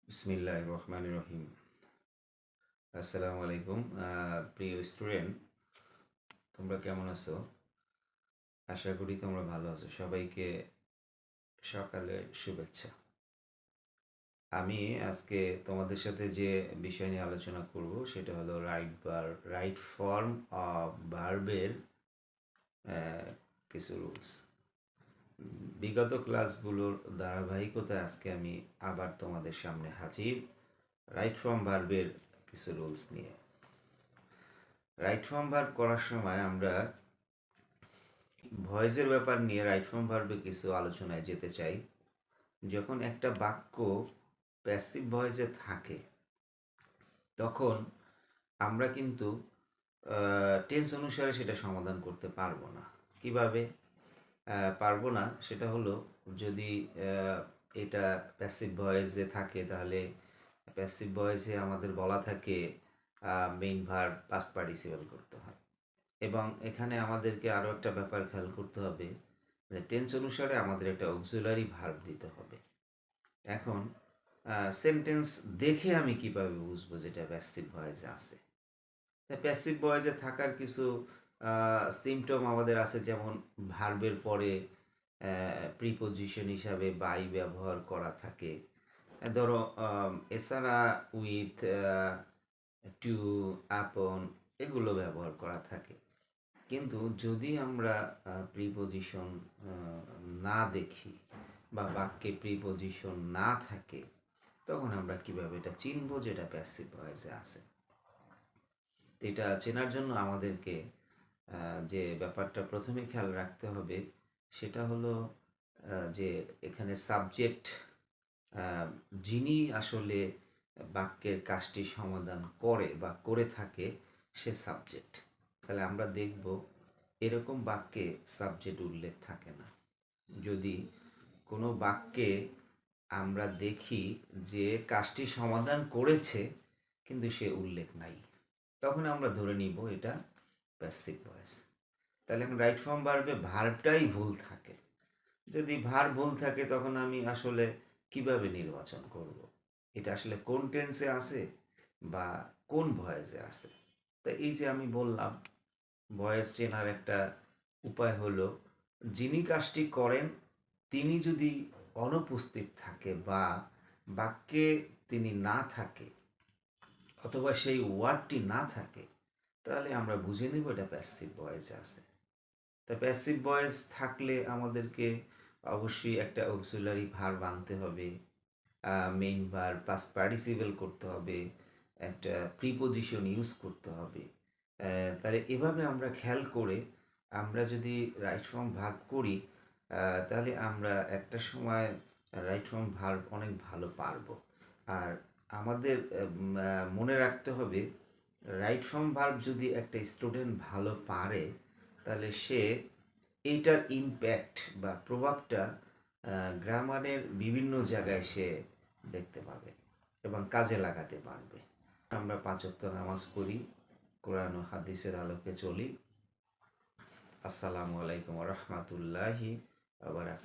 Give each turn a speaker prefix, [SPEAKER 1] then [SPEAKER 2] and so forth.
[SPEAKER 1] বিসমিল্লাহির রহমানির রহিম। আসসালামু আলাইকুম। প্রিয় স্টুডেন্ট, তোমরা কেমন আছো? আশা করি তোমরা ভালো আছো। সবাইকে সকালের শুভেচ্ছা। আমি আজকে তোমাদের সাথে যে বিষয় নিয়ে আলোচনা করব সেটা হলো রাইট ফর্ম অফ ভার্বের কিছু রুলস। বিগত ক্লাসগুলোর ধারাবাহিকতায় আজকে আমি আবার তোমাদের সামনে হাজির রাইট ফর্ম ভার্বের কিছু রুলস নিয়ে। রাইট ফর্ম ভার্ব করার সময় আমরা ভয়েসের ব্যাপার নিয়ে রাইট ফর্ম ভার্বে কিছু আলোচনায় যেতে চাই। যখন একটা বাক্য প্যাসিভ ভয়েসে থাকে তখন আমরা কিন্তু টেন্স অনুসারে সেটা সমাধান করতে পারবো না। কিভাবে পারবো না সেটা হলো, যদি এটা প্যাসিভ ভয়েসে থাকে তাহলে প্যাসিভ ভয়েসে আমাদের বলা থাকে মেইন ভার্ব পাস্ট পার্টিসিপল করতে হয়। এবং এখানে আমাদেরকে আরও একটা ব্যাপার খেয়াল করতে হবে যে টেন্স অনুসারে আমাদের একটা অক্সিলারি ভার্ব দিতে হবে। এখন সেন্টেন্স দেখে আমি কিভাবে বুঝবো যেটা প্যাসিভ ভয়েসে আছে? তাই প্যাসিভ ভয়েসে থাকার কিছু সিমটম আমাদের আছে, যেমন ভার্বের পরে প্রিপোজিশন হিসাবে বাই ব্যবহার করা থাকে। ধরো এছাড়া উইথ, টু, আপন এগুলো ব্যবহার করা থাকে। কিন্তু যদি আমরা প্রিপোজিশন না দেখি বা বাক্যে প্রিপোজিশন না থাকে, তখন আমরা কিভাবে এটা চিনবো যে এটা প্যাসিভ ভয়েসে আছে? এটা চেনার জন্য আমাদেরকে যে ব্যাপারটা প্রথমে খেয়াল রাখতে হবে সেটা হলো যে এখানে সাবজেক্ট, যিনি আসলে বাক্যের কাজটি সমাধান করে বা করে থাকে সে সাবজেক্ট। তাহলে আমরা দেখব এরকম বাক্যে সাবজেক্ট উল্লেখ থাকে না। যদি কোনো বাক্যে আমরা দেখি যে কাজটি সমাধান করেছে কিন্তু সে উল্লেখ নাই, তখন আমরা ধরে নিব এটা প্যাসিভ ভয়েস। তাহলে এখন রাইট ফর্ম ভার্বে ভার্বটাই ভুল থাকে। যদি ভার্ব ভুল থাকে তখন আমি আসলে কিভাবে নির্বাচন করব এটা আসলে কোন টেন্সে আছে বা কোন ভয়েসে আছে? তো এই যে আমি বললাম, ভয়েস চেনার একটা উপায় হলো, যিনি কাজটি করেন তিনি যদি অনুপস্থিত থাকে বা বাক্যে তিনি না থাকে অথবা সেই ওয়ার্ডটি না থাকে, তাহলে আমরা বুঝে নেব এটা প্যাসিভ ভয়েসে আছে। তা প্যাসিভ ভয়েস থাকলে আমাদেরকে অবশ্যই একটা অক্সিলারি ভার্ব আনতে হবে, মেইন ভার্ব পাস্ট পার্টিসিপল করতে হবে, একটা প্রিপোজিশন ইউজ করতে হবে। তাহলে এভাবে আমরা খেয়াল করে আমরা যদি রাইট ফর্ম ভার্ব করি, তাহলে আমরা একটা সময় রাইট ফর্ম ভার্ব অনেক ভালো পারবো। আর আমাদের মনে রাখতে হবে, রাইট ফর্ম ভার্ব যদি একটা স্টুডেন্ট ভালো পারে তাহলে সে এইটার ইমপ্যাক্ট বা প্রভাবটা গ্রামারের বিভিন্ন জায়গায় সে দেখতে পাবে এবং কাজে লাগাতে পারবে। আমরা ৫ ওয়াক্ত নামাজ পড়ি, কোরআন ও হাদিসের আলোকে চলি। আসসালামু আলাইকুম ওয়া রাহমাতুল্লাহি ওয়া বারাকাতুহু।